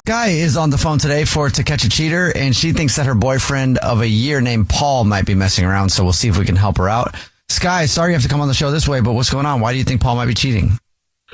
Skye is on the phone today for To Catch a Cheater, and she thinks that her boyfriend of a year named Paul might be messing around, so we'll see if we can help her out. Skye, sorry you have to come on the show this way, but what's going on? Why do you think Paul might be cheating?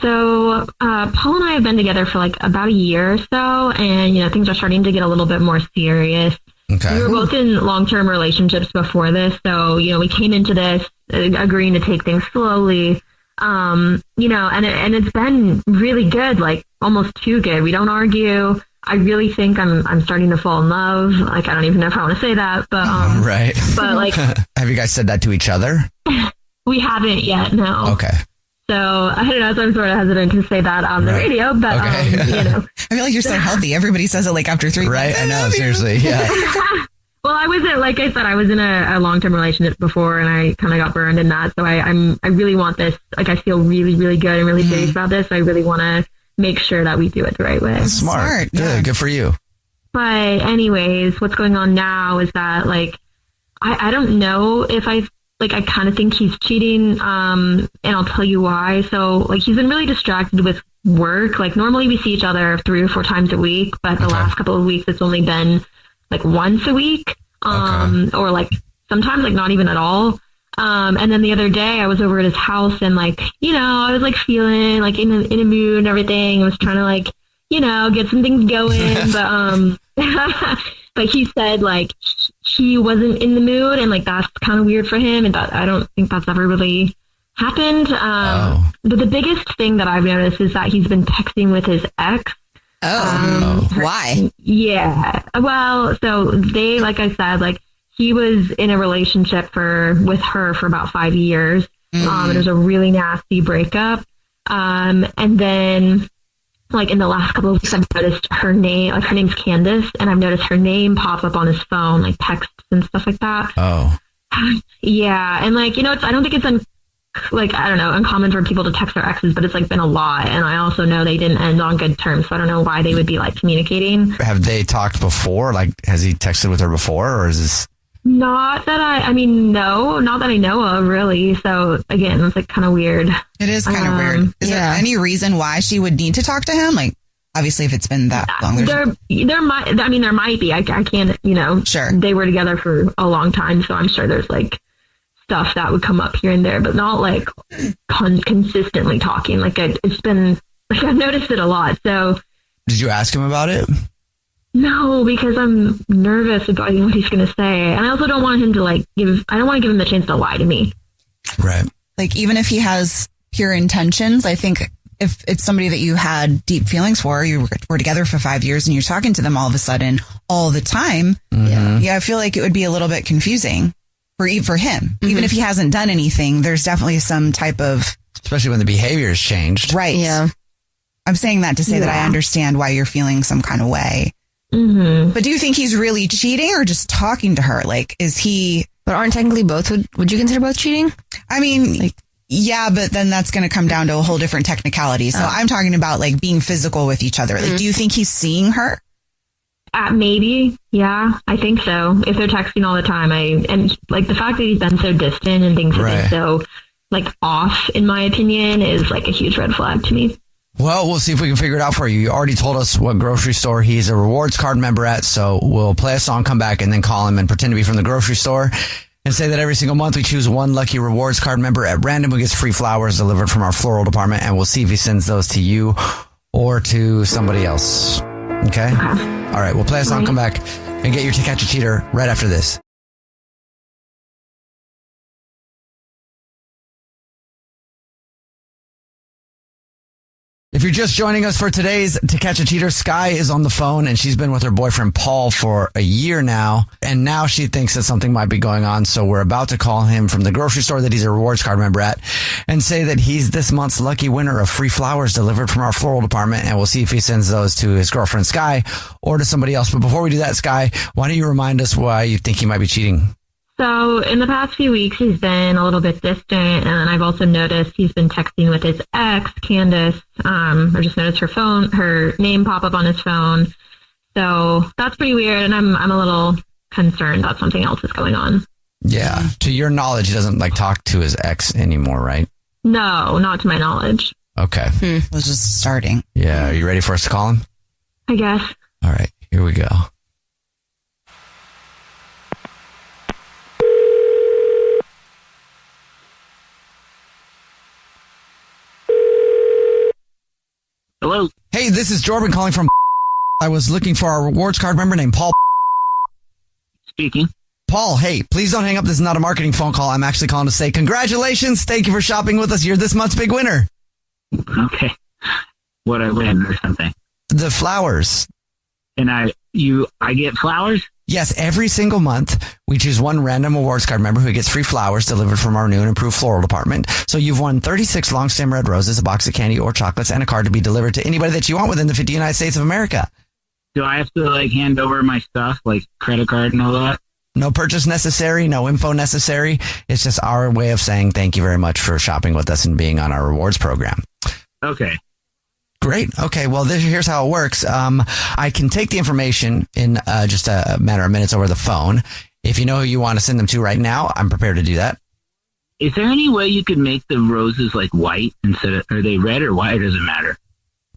So Paul and I have been together for like about a year or so, and things are starting to get a little bit more serious. Okay. We were both in long-term relationships before this, so we came into this agreeing to take things slowly. And it's been really good, like almost too good. We don't argue. I really think I'm starting to fall in love. Like, I don't even know if I want to say that, but right. But like, have you guys said that to each other? We haven't yet. No. Okay. So I don't know. So I'm sort of hesitant to say that on the radio, but okay. I feel like you're so healthy. Everybody says it like after 3 months. Right. I know. Seriously. Yeah. Well, I wasn't, like I said, I was in a long-term relationship before, and I kind of got burned in that. So I really want this. Like, I feel really, really good and really serious about this. So I really want to make sure that we do it the right way. That's smart. Good. Good for you. But anyways, what's going on now is that, like, I don't know if I kind of think he's cheating, and I'll tell you why. So, like, he's been really distracted with work. Like, normally we see each other 3 or 4 times a week, but the last couple of weeks it's only been like once a week, or like sometimes like not even at all. And then the other day I was over at his house, and like, I was like feeling like in a mood and everything. I was trying to like, get some things going, but but he said like he wasn't in the mood, and like that's kind of weird for him, and that I don't think that's ever really happened. But the biggest thing that I've noticed is that he's been texting with his ex. Why? Yeah. Well, so they, like I said, like he was in a relationship with her for about 5 years. And it was a really nasty breakup. And then like in the last couple of weeks, I've noticed her name, like her name's Candace, and I've noticed her name pop up on his phone, like texts and stuff like that. Oh. Yeah. And like, I don't think it's uncommon for people to text their exes, but it's like been a lot. And I also know they didn't end on good terms. So I don't know why they would be like communicating. Have they talked before? Like, has he texted with her before, or is this? Not that not that I know of, really. So again, it's like kind of weird. It is kind of weird. Is there any reason why she would need to talk to him? Like, obviously if it's been that long. There might be. I can't, Sure. They were together for a long time. So I'm sure there's like stuff that would come up here and there, but not like consistently talking. Like it's been, like I've noticed it a lot. So did you ask him about it? No, because I'm nervous about what he's going to say. And I also don't want him to I don't want to give him the chance to lie to me. Right. Like, even if he has pure intentions, I think if it's somebody that you had deep feelings for, you were together for 5 years and you're talking to them all of a sudden, all the time. Yeah, I feel like it would be a little bit confusing for him. Mm-hmm. Even if he hasn't done anything, there's definitely some type of... Especially when the behavior has changed. Right. Yeah. I'm saying that to say that I understand why you're feeling some kind of way. Mm-hmm. But do you think he's really cheating or just talking to her? Like, is he... But aren't technically both... Would you consider both cheating? I mean, yeah, but then that's going to come down to a whole different technicality. So I'm talking about like being physical with each other. Like, do you think he's seeing her? Maybe. Yeah, I think so. If they're texting all the time, and like the fact that he's been so distant and things have been so like off, in my opinion, is like a huge red flag to me. Well, we'll see if we can figure it out for you. You already told us what grocery store he's a rewards card member at, so we'll play a song, come back, and then call him and pretend to be from the grocery store and say that every single month we choose one lucky rewards card member at random who gets free flowers delivered from our floral department, and we'll see if he sends those to you or to somebody else. Okay? All right, we'll play a song, come back, and get your To Catch a Cheater right after this. If you're just joining us for today's To Catch a Cheater, Skye is on the phone, and she's been with her boyfriend Paul for a year now, and now she thinks that something might be going on, so we're about to call him from the grocery store that he's a rewards card member at and say that he's this month's lucky winner of free flowers delivered from our floral department, and we'll see if he sends those to his girlfriend Skye or to somebody else. But before we do that, Skye, why don't you remind us why you think he might be cheating? So in the past few weeks, he's been a little bit distant, and I've also noticed he's been texting with his ex, Candace. I just noticed her name pop up on his phone. So that's pretty weird, and I'm a little concerned that something else is going on. Yeah. To your knowledge, he doesn't talk to his ex anymore, right? No, not to my knowledge. Okay. It was just starting. Yeah. Are you ready for us to call him? I guess. All right, here we go. Hello. Hey, this is Jordan calling from. I was looking for our rewards card member named Paul. Speaking. Paul, hey, please don't hang up. This is not a marketing phone call. I'm actually calling to say congratulations. Thank you for shopping with us. You're this month's big winner. Okay. What I win or something. The flowers. And I get flowers? Yes, every single month, we choose one random awards card member who gets free flowers delivered from our new and improved floral department. So you've won 36 long stem red roses, a box of candy or chocolates, and a card to be delivered to anybody that you want within the 50 United States of America. Do I have to hand over my stuff, like credit card and all that? No purchase necessary, no info necessary. It's just our way of saying thank you very much for shopping with us and being on our rewards program. Okay. Great. Okay. Well, here's how it works. I can take the information in just a matter of minutes over the phone. If you know who you want to send them to right now, I'm prepared to do that. Is there any way you could make the roses white instead of, are they red or white? Does it matter?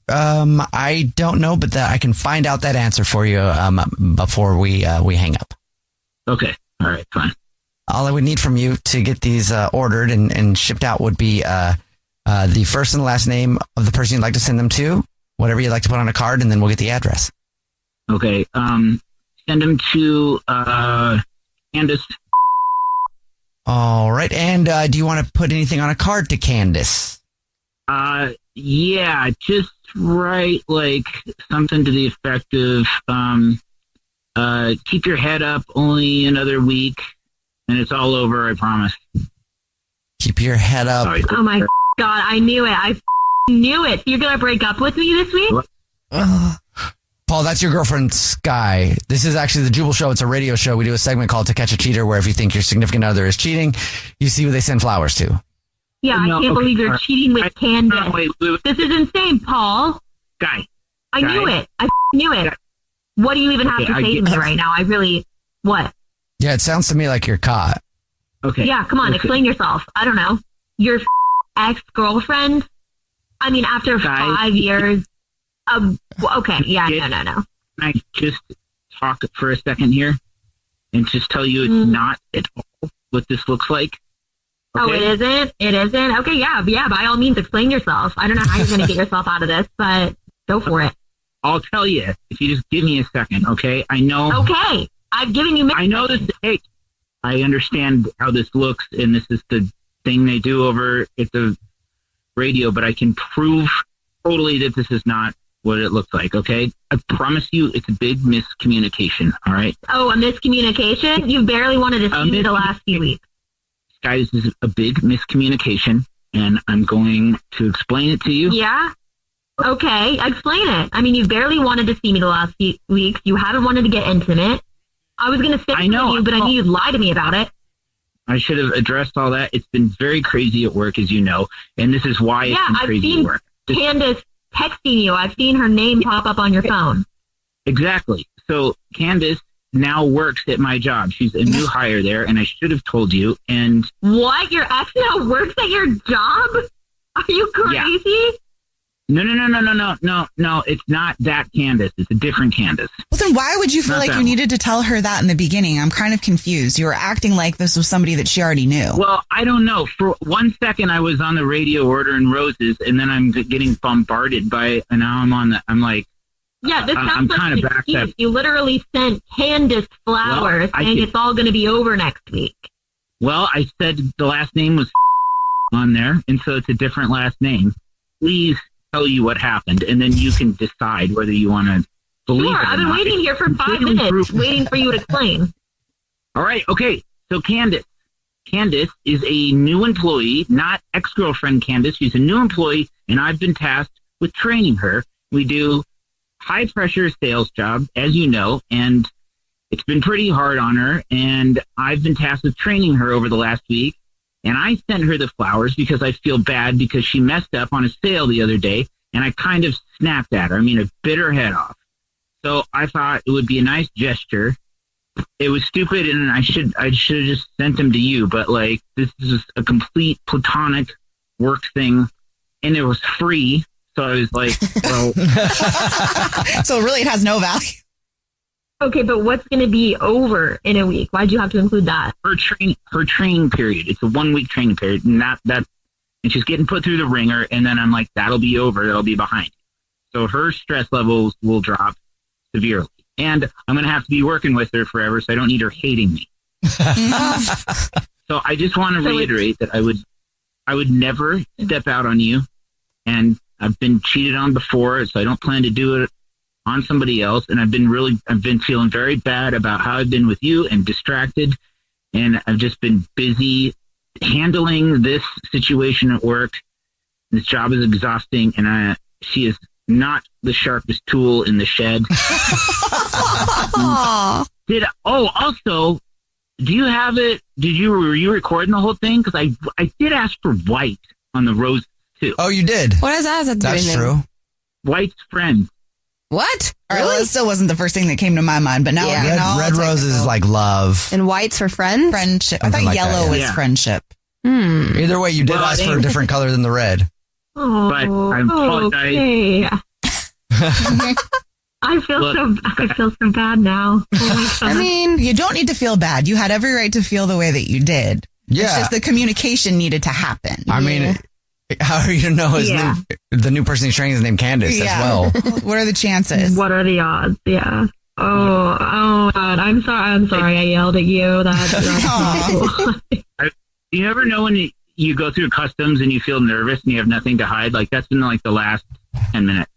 I don't know, but I can find out that answer for you before we hang up. Okay. All right. Fine. All I would need from you to get these ordered and shipped out would be the first and last name of the person you'd like to send them to, whatever you'd like to put on a card, and then we'll get the address. Okay. Send them to Candace. All right. And do you want to put anything on a card to Candace? Yeah, just write something to the effect of keep your head up, only another week, and it's all over, I promise. Keep your head up. Sorry. Oh my God, I knew it. I knew it. You're going to break up with me this week? Paul, that's your girlfriend, Skye. This is actually the Jubal Show. It's a radio show. We do a segment called To Catch a Cheater, where if you think your significant other is cheating, you see who they send flowers to. Yeah, No, I can't believe you're cheating with Candace. Wait. This is insane, Paul. Skye. I knew it. I knew it. What do you even have to say to me right now? What? Yeah, it sounds to me like you're caught. Okay. Yeah, come on, explain yourself. I don't know. Your ex-girlfriend? I mean, after Skye. 5 years of... Okay, yeah, no. Can I just talk for a second here and just tell you it's not at all what this looks like? Okay? Oh, it isn't? It isn't? Okay, yeah, by all means, explain yourself. I don't know how you're going to get yourself out of this, but go for it. I'll tell you if you just give me a second, okay? I know... Okay, I've given you minutes. I know this... Hey, I understand how this looks, and this is the thing they do over at the radio, but I can prove totally that this is not what it looks like, okay? I promise you it's a big miscommunication, all right? Oh, a miscommunication? You barely wanted to see me the last few weeks. Guys, this is a big miscommunication, and I'm going to explain it to you. Yeah? Okay, explain it. I mean, you barely wanted to see me the last few weeks. You haven't wanted to get intimate. I was going to say to you, but I knew you'd lie to me about it. I should have addressed all that. It's been very crazy at work, as you know, and this is why it's been crazy at work. I've seen Candace texting you. I've seen her name pop up on your phone. Exactly. So Candace now works at my job. She's a new hire there, and I should have told you. And what? Your ex now works at your job? Are you crazy? Yeah. No. It's not that Candace. It's a different Candace. Well, then why would you feel like you needed to tell her that in the beginning? I'm kind of confused. You were acting like this was somebody that she already knew. Well, I don't know. For 1 second, I was on the radio ordering roses, and then I'm getting bombarded by, and now I'm like, yeah, this I'm sounds like kind an of backed excuse. up. You literally sent Candace flowers saying it's all going to be over next week. Well, I said the last name was on there, and so it's a different last name. Please tell you what happened, and then you can decide whether you want to believe it or not. I've been waiting here for 5 minutes, waiting for you to explain. All right, okay. So Candace is a new employee, not ex-girlfriend Candace. She's a new employee, and I've been tasked with training her. We do high-pressure sales job, as you know, and it's been pretty hard on her, and I've been tasked with training her over the last week. And I sent her the flowers because I feel bad because she messed up on a sale the other day, and I kind of snapped at her. I mean, I bit her head off. So I thought it would be a nice gesture. It was stupid, and I should have just sent them to you. But this is a complete platonic work thing, and it was free. So I was like, well, So really, it has no value. Okay, but what's going to be over in a week? Why'd you have to include that? her training period. It's a 1 week training period, and and she's getting put through the ringer. And then I'm like, that'll be over. That'll be behind. So her stress levels will drop severely, and I'm going to have to be working with her forever. So I don't need her hating me. So I just want to reiterate that I would never step out on you, and I've been cheated on before, so I don't plan to do it on somebody else. And I've been feeling very bad about how I've been with you and distracted. And I've just been busy handling this situation at work. This job is exhausting, and she is not the sharpest tool in the shed. Also, do you have it? Were you recording the whole thing? Because I did ask for White on the roses too. Oh, you did? What is that? That's true. White's friend. What? All right, well, it still wasn't the first thing that came to my mind, but now Red roses is like love. And whites for friends? Friendship. I Something thought like yellow that, was yeah. friendship. Either way, you did Well, ask for a different color than the red. Oh, But I apologize. Okay. I feel so bad now. Oh my God. I mean, you don't need to feel bad. You had every right to feel the way that you did. Yeah. It's just the communication needed to happen. I mean, how are you to know the new person he's training is named Candace as well? What are the chances? What are the odds? Yeah. Oh God. I'm sorry. I yelled at you. That's You ever know when you go through customs and you feel nervous and you have nothing to hide? Like that's been like the last 10 minutes.